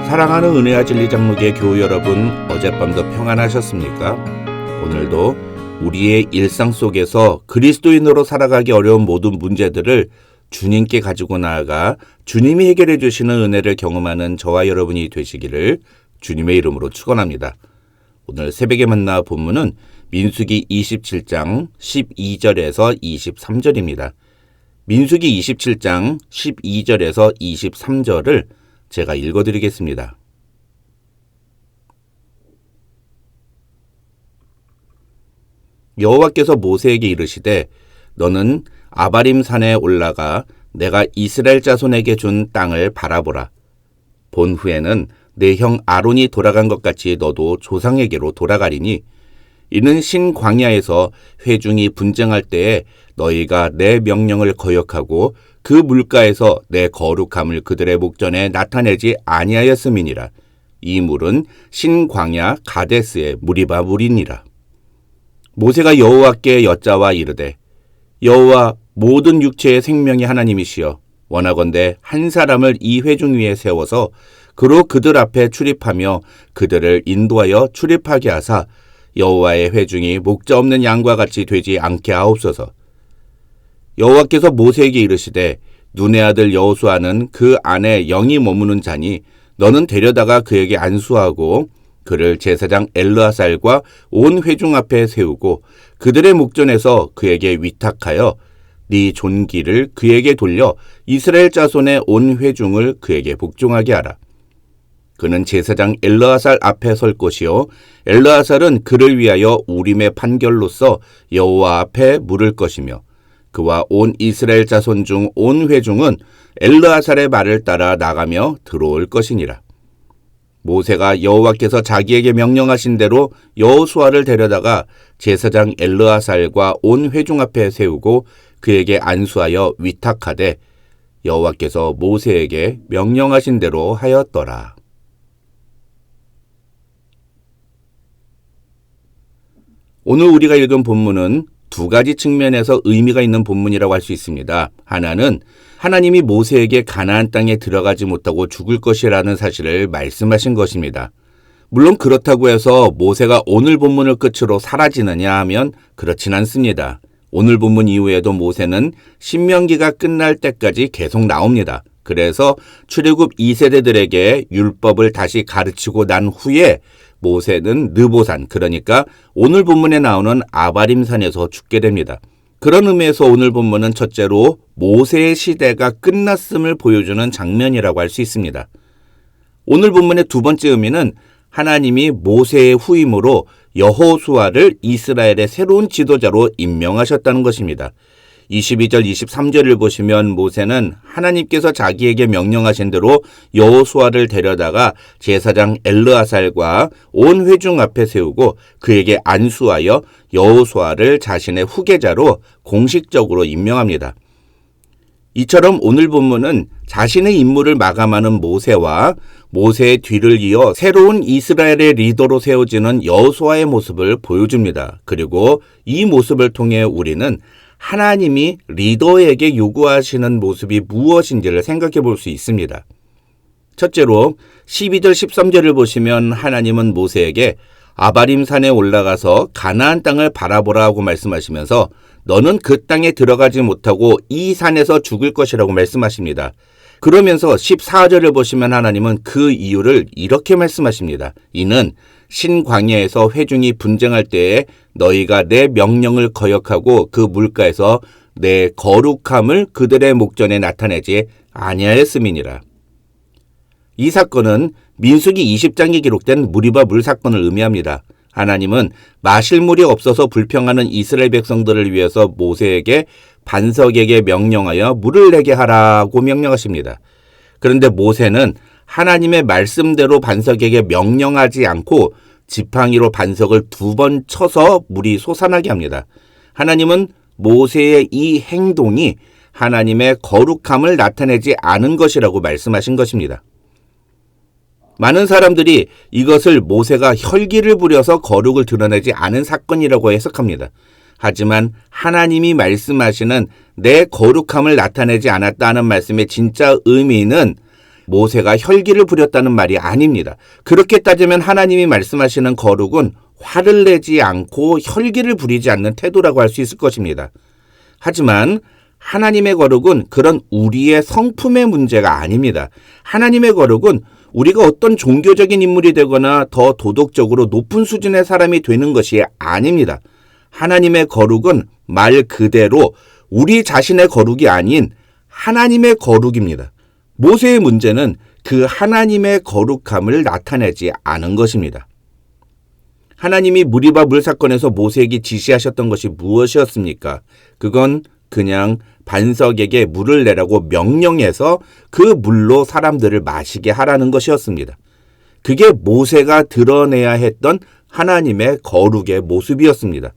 사랑하는 은혜와 진리 장로교회 교우 여러분, 어젯밤도 평안하셨습니까? 오늘도 우리의 일상 속에서 그리스도인으로 살아가기 어려운 모든 문제들을 주님께 가지고 나아가 주님이 해결해 주시는 은혜를 경험하는 저와 여러분이 되시기를 주님의 이름으로 축원합니다. 오늘 새벽에 만나 본문은 민수기 27장 12절에서 23절입니다. 민수기 27장 12절에서 23절을 제가 읽어드리겠습니다. 여호와께서 모세에게 이르시되 너는 아바림 산에 올라가 내가 이스라엘 자손에게 준 땅을 바라보라. 본 후에는 내 형 아론이 돌아간 것 같이 너도 조상에게로 돌아가리니 이는 신광야에서 회중이 분쟁할 때에 너희가 내 명령을 거역하고 그 물가에서 내 거룩함을 그들의 목전에 나타내지 아니하였음이니라. 이 물은 신광야 가데스의 무리바 물이니라. 모세가 여호와께 여짜와 이르되 여호와 모든 육체의 생명의 하나님이시여 원하건대 한 사람을 이 회중 위에 세워서 그로 그들 앞에 출입하며 그들을 인도하여 출입하게 하사 여호와의 회중이 목자 없는 양과 같이 되지 않게 하옵소서. 여호와께서 모세에게 이르시되 눈의 아들 여호수아는 그 안에 영이 머무는 자니 너는 데려다가 그에게 안수하고 그를 제사장 엘르아살과 온 회중 앞에 세우고 그들의 목전에서 그에게 위탁하여 네 존귀를 그에게 돌려 이스라엘 자손의 온 회중을 그에게 복종하게 하라. 그는 제사장 엘르아살 앞에 설 것이요 엘르아살은 그를 위하여 우림의 판결로서 여호와 앞에 물을 것이며 그와 온 이스라엘 자손 중 온 회중은 엘르아살의 말을 따라 나가며 들어올 것이니라. 모세가 여호와께서 자기에게 명령하신 대로 여호수아를 데려다가 제사장 엘르아살과 온 회중 앞에 세우고 그에게 안수하여 위탁하되 여호와께서 모세에게 명령하신 대로 하였더라. 오늘 우리가 읽은 본문은 두 가지 측면에서 의미가 있는 본문이라고 할 수 있습니다. 하나는 하나님이 모세에게 가나안 땅에 들어가지 못하고 죽을 것이라는 사실을 말씀하신 것입니다. 물론 그렇다고 해서 모세가 오늘 본문을 끝으로 사라지느냐 하면 그렇진 않습니다. 오늘 본문 이후에도 모세는 신명기가 끝날 때까지 계속 나옵니다. 그래서 출애굽 2세대들에게 율법을 다시 가르치고 난 후에 모세는 느보산, 그러니까 오늘 본문에 나오는 아바림산에서 죽게 됩니다. 그런 의미에서 오늘 본문은 첫째로 모세의 시대가 끝났음을 보여주는 장면이라고 할 수 있습니다. 오늘 본문의 두 번째 의미는 하나님이 모세의 후임으로 여호수아를 이스라엘의 새로운 지도자로 임명하셨다는 것입니다. 22절, 23절을 보시면 모세는 하나님께서 자기에게 명령하신 대로 여호수아를 데려다가 제사장 엘르아살과 온 회중 앞에 세우고 그에게 안수하여 여호수아를 자신의 후계자로 공식적으로 임명합니다. 이처럼 오늘 본문은 자신의 임무를 마감하는 모세와 모세의 뒤를 이어 새로운 이스라엘의 리더로 세워지는 여호수아의 모습을 보여줍니다. 그리고 이 모습을 통해 우리는 하나님이 리더에게 요구하시는 모습이 무엇인지를 생각해 볼 수 있습니다. 첫째로 12절 13절을 보시면 하나님은 모세에게 아바림 산에 올라가서 가나안 땅을 바라보라 하고 말씀하시면서 너는 그 땅에 들어가지 못하고 이 산에서 죽을 것이라고 말씀하십니다. 그러면서 14절을 보시면 하나님은 그 이유를 이렇게 말씀하십니다. 이는 신광야에서 회중이 분쟁할 때에 너희가 내 명령을 거역하고 그 물가에서 내 거룩함을 그들의 목전에 나타내지 아니하였음이니라. 이 사건은 민수기 20장에 기록된 무리바 물 사건을 의미합니다. 하나님은 마실 물이 없어서 불평하는 이스라엘 백성들을 위해서 모세에게 반석에게 명령하여 물을 내게 하라고 명령하십니다. 그런데 모세는 하나님의 말씀대로 반석에게 명령하지 않고 지팡이로 반석을 2번 쳐서 물이 솟아나게 합니다. 하나님은 모세의 이 행동이 하나님의 거룩함을 나타내지 않은 것이라고 말씀하신 것입니다. 많은 사람들이 이것을 모세가 혈기를 부려서 거룩을 드러내지 않은 사건이라고 해석합니다. 하지만 하나님이 말씀하시는 내 거룩함을 나타내지 않았다는 말씀의 진짜 의미는 모세가 혈기를 부렸다는 말이 아닙니다. 그렇게 따지면 하나님이 말씀하시는 거룩은 화를 내지 않고 혈기를 부리지 않는 태도라고 할 수 있을 것입니다. 하지만 하나님의 거룩은 그런 우리의 성품의 문제가 아닙니다. 하나님의 거룩은 우리가 어떤 종교적인 인물이 되거나 더 도덕적으로 높은 수준의 사람이 되는 것이 아닙니다. 하나님의 거룩은 말 그대로 우리 자신의 거룩이 아닌 하나님의 거룩입니다. 모세의 문제는 그 하나님의 거룩함을 나타내지 않은 것입니다. 하나님이 무리바 물 사건에서 모세에게 지시하셨던 것이 무엇이었습니까? 그건 그냥 반석에게 물을 내라고 명령해서 그 물로 사람들을 마시게 하라는 것이었습니다. 그게 모세가 드러내야 했던 하나님의 거룩의 모습이었습니다.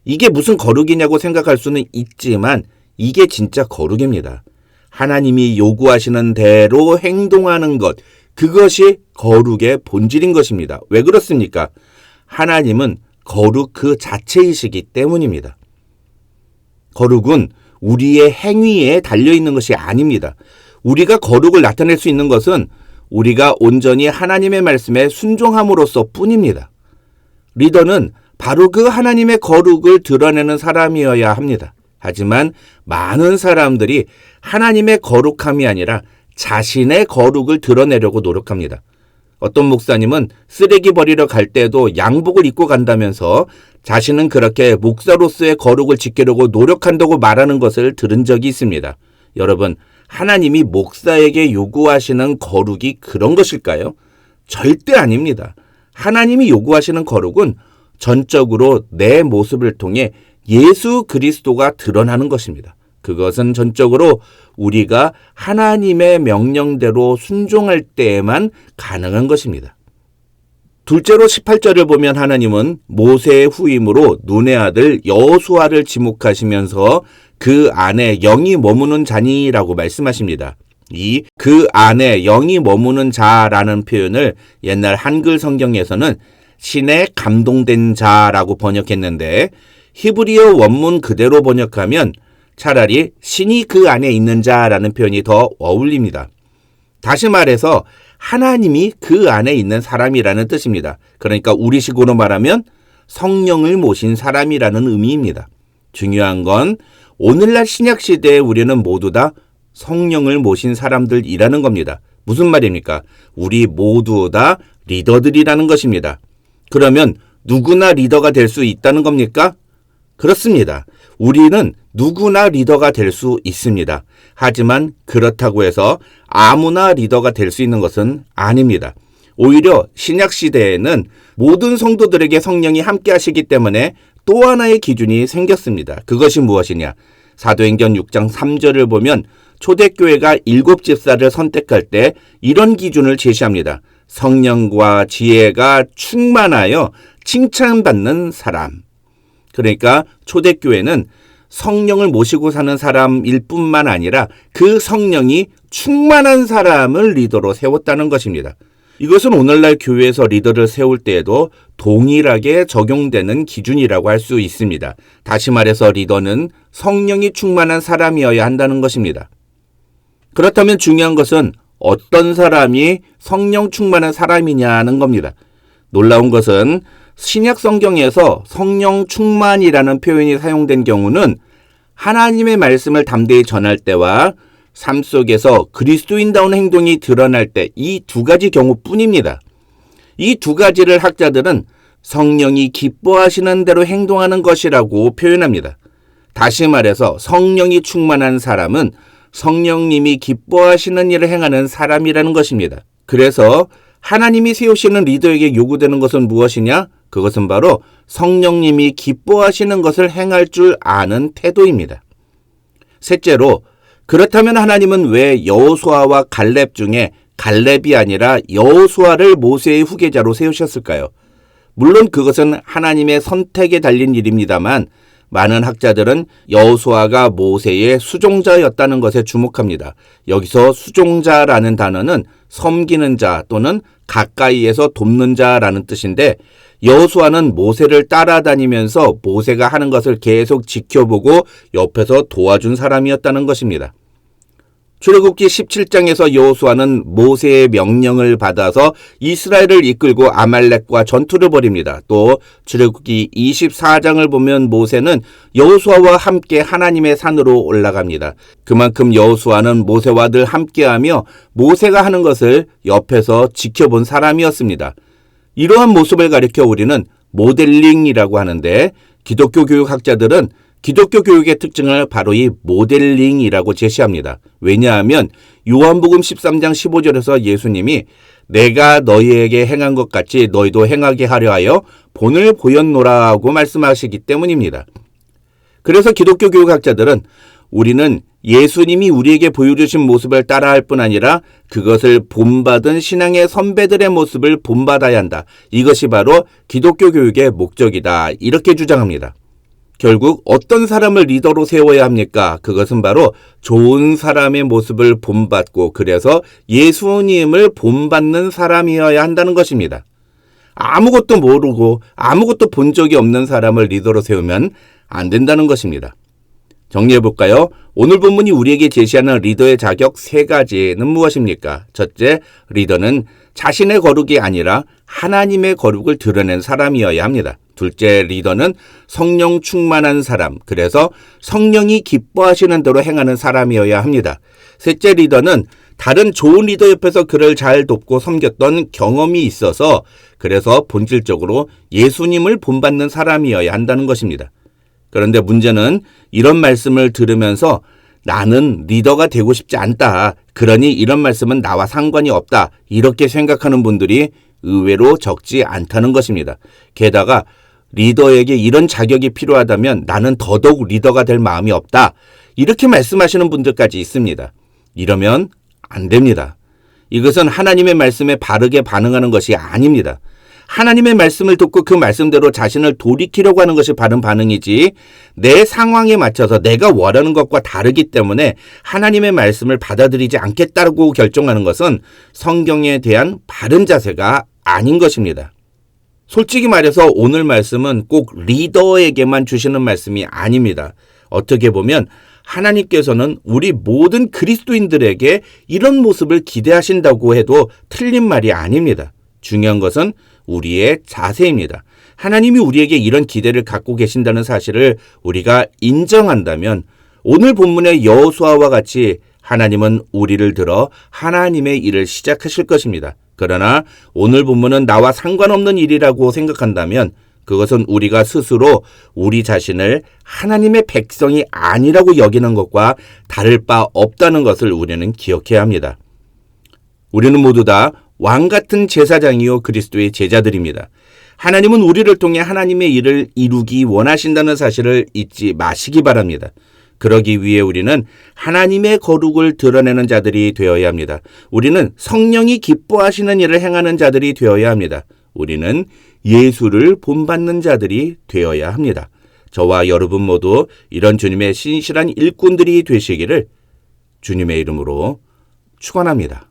이게 무슨 거룩이냐고 생각할 수는 있지만 이게 진짜 거룩입니다. 하나님이 요구하시는 대로 행동하는 것, 그것이 거룩의 본질인 것입니다. 왜 그렇습니까? 하나님은 거룩 그 자체이시기 때문입니다. 거룩은 우리의 행위에 달려있는 것이 아닙니다. 우리가 거룩을 나타낼 수 있는 것은 우리가 온전히 하나님의 말씀에 순종함으로써 뿐입니다. 리더는 바로 그 하나님의 거룩을 드러내는 사람이어야 합니다. 하지만 많은 사람들이 하나님의 거룩함이 아니라 자신의 거룩을 드러내려고 노력합니다. 어떤 목사님은 쓰레기 버리러 갈 때도 양복을 입고 간다면서 자신은 그렇게 목사로서의 거룩을 지키려고 노력한다고 말하는 것을 들은 적이 있습니다. 여러분, 하나님이 목사에게 요구하시는 거룩이 그런 것일까요? 절대 아닙니다. 하나님이 요구하시는 거룩은 전적으로 내 모습을 통해 예수 그리스도가 드러나는 것입니다. 그것은 전적으로 우리가 하나님의 명령대로 순종할 때에만 가능한 것입니다. 둘째로 18절을 보면 하나님은 모세의 후임으로 눈의 아들 여호수아를 지목하시면서 그 안에 영이 머무는 자니라고 말씀하십니다. 이 그 안에 영이 머무는 자라는 표현을 옛날 한글 성경에서는 신의 감동된 자라고 번역했는데 히브리어 원문 그대로 번역하면 차라리 신이 그 안에 있는 자라는 표현이 더 어울립니다. 다시 말해서 하나님이 그 안에 있는 사람이라는 뜻입니다. 그러니까 우리식으로 말하면 성령을 모신 사람이라는 의미입니다. 중요한 건 오늘날 신약시대에 우리는 모두 다 성령을 모신 사람들이라는 겁니다. 무슨 말입니까? 우리 모두 다 리더들이라는 것입니다. 그러면 누구나 리더가 될 수 있다는 겁니까? 그렇습니다. 우리는 누구나 리더가 될 수 있습니다. 하지만 그렇다고 해서 아무나 리더가 될 수 있는 것은 아닙니다. 오히려 신약시대에는 모든 성도들에게 성령이 함께 하시기 때문에 또 하나의 기준이 생겼습니다. 그것이 무엇이냐? 사도행전 6장 3절을 보면 초대교회가 7집사를 선택할 때 이런 기준을 제시합니다. 성령과 지혜가 충만하여 칭찬받는 사람. 그러니까 초대교회는 성령을 모시고 사는 사람일 뿐만 아니라 그 성령이 충만한 사람을 리더로 세웠다는 것입니다. 이것은 오늘날 교회에서 리더를 세울 때에도 동일하게 적용되는 기준이라고 할 수 있습니다. 다시 말해서 리더는 성령이 충만한 사람이어야 한다는 것입니다. 그렇다면 중요한 것은 어떤 사람이 성령 충만한 사람이냐는 겁니다. 놀라운 것은 신약 성경에서 성령 충만이라는 표현이 사용된 경우는 하나님의 말씀을 담대히 전할 때와 삶 속에서 그리스도인다운 행동이 드러날 때 이 두 가지 경우뿐입니다. 이 두 가지를 학자들은 성령이 기뻐하시는 대로 행동하는 것이라고 표현합니다. 다시 말해서 성령이 충만한 사람은 성령님이 기뻐하시는 일을 행하는 사람이라는 것입니다. 그래서 하나님이 세우시는 리더에게 요구되는 것은 무엇이냐? 그것은 바로 성령님이 기뻐하시는 것을 행할 줄 아는 태도입니다. 셋째로, 그렇다면 하나님은 왜 여호수아와 갈렙 중에 갈렙이 아니라 여호수아를 모세의 후계자로 세우셨을까요? 물론 그것은 하나님의 선택에 달린 일입니다만 많은 학자들은 여호수아가 모세의 수종자였다는 것에 주목합니다. 여기서 수종자라는 단어는 섬기는 자 또는 가까이에서 돕는 자라는 뜻인데 여호수아는 모세를 따라다니면서 모세가 하는 것을 계속 지켜보고 옆에서 도와준 사람이었다는 것입니다. 출애굽기 17장에서 여호수아는 모세의 명령을 받아서 이스라엘을 이끌고 아말렉과 전투를 벌입니다. 또 출애굽기 24장을 보면 모세는 여호수아와 함께 하나님의 산으로 올라갑니다. 그만큼 여호수아는 모세와 늘 함께하며 모세가 하는 것을 옆에서 지켜본 사람이었습니다. 이러한 모습을 가리켜 우리는 모델링이라고 하는데, 기독교 교육학자들은 기독교 교육의 특징을 바로 이 모델링이라고 제시합니다. 왜냐하면 요한복음 13장 15절에서 예수님이 내가 너희에게 행한 것 같이 너희도 행하게 하려 하여 본을 보였노라 하고 말씀하시기 때문입니다. 그래서 기독교 교육학자들은 우리는 예수님이 우리에게 보여주신 모습을 따라할 뿐 아니라 그것을 본받은 신앙의 선배들의 모습을 본받아야 한다. 이것이 바로 기독교 교육의 목적이다. 이렇게 주장합니다. 결국 어떤 사람을 리더로 세워야 합니까? 그것은 바로 좋은 사람의 모습을 본받고 그래서 예수님을 본받는 사람이어야 한다는 것입니다. 아무것도 모르고 아무것도 본 적이 없는 사람을 리더로 세우면 안 된다는 것입니다. 정리해볼까요? 오늘 본문이 우리에게 제시하는 리더의 자격 3가지는 무엇입니까? 첫째, 리더는 자신의 거룩이 아니라 하나님의 거룩을 드러낸 사람이어야 합니다. 둘째, 리더는 성령 충만한 사람, 그래서 성령이 기뻐하시는 대로 행하는 사람이어야 합니다. 셋째, 리더는 다른 좋은 리더 옆에서 그를 잘 돕고 섬겼던 경험이 있어서 그래서 본질적으로 예수님을 본받는 사람이어야 한다는 것입니다. 그런데 문제는 이런 말씀을 들으면서 나는 리더가 되고 싶지 않다. 그러니 이런 말씀은 나와 상관이 없다. 이렇게 생각하는 분들이 의외로 적지 않다는 것입니다. 게다가 리더에게 이런 자격이 필요하다면 나는 더더욱 리더가 될 마음이 없다. 이렇게 말씀하시는 분들까지 있습니다. 이러면 안 됩니다. 이것은 하나님의 말씀에 바르게 반응하는 것이 아닙니다. 하나님의 말씀을 듣고 그 말씀대로 자신을 돌이키려고 하는 것이 바른 반응이지, 내 상황에 맞춰서 내가 원하는 것과 다르기 때문에 하나님의 말씀을 받아들이지 않겠다고 결정하는 것은 성경에 대한 바른 자세가 아닌 것입니다. 솔직히 말해서 오늘 말씀은 꼭 리더에게만 주시는 말씀이 아닙니다. 어떻게 보면 하나님께서는 우리 모든 그리스도인들에게 이런 모습을 기대하신다고 해도 틀린 말이 아닙니다. 중요한 것은 우리의 자세입니다. 하나님이 우리에게 이런 기대를 갖고 계신다는 사실을 우리가 인정한다면 오늘 본문의 여호수아와 같이 하나님은 우리를 들어 하나님의 일을 시작하실 것입니다. 그러나 오늘 본문은 나와 상관없는 일이라고 생각한다면 그것은 우리가 스스로 우리 자신을 하나님의 백성이 아니라고 여기는 것과 다를 바 없다는 것을 우리는 기억해야 합니다. 우리는 모두 다 왕같은 제사장이요 그리스도의 제자들입니다. 하나님은 우리를 통해 하나님의 일을 이루기 원하신다는 사실을 잊지 마시기 바랍니다. 그러기 위해 우리는 하나님의 거룩을 드러내는 자들이 되어야 합니다. 우리는 성령이 기뻐하시는 일을 행하는 자들이 되어야 합니다. 우리는 예수를 본받는 자들이 되어야 합니다. 저와 여러분 모두 이런 주님의 신실한 일꾼들이 되시기를 주님의 이름으로 축원합니다.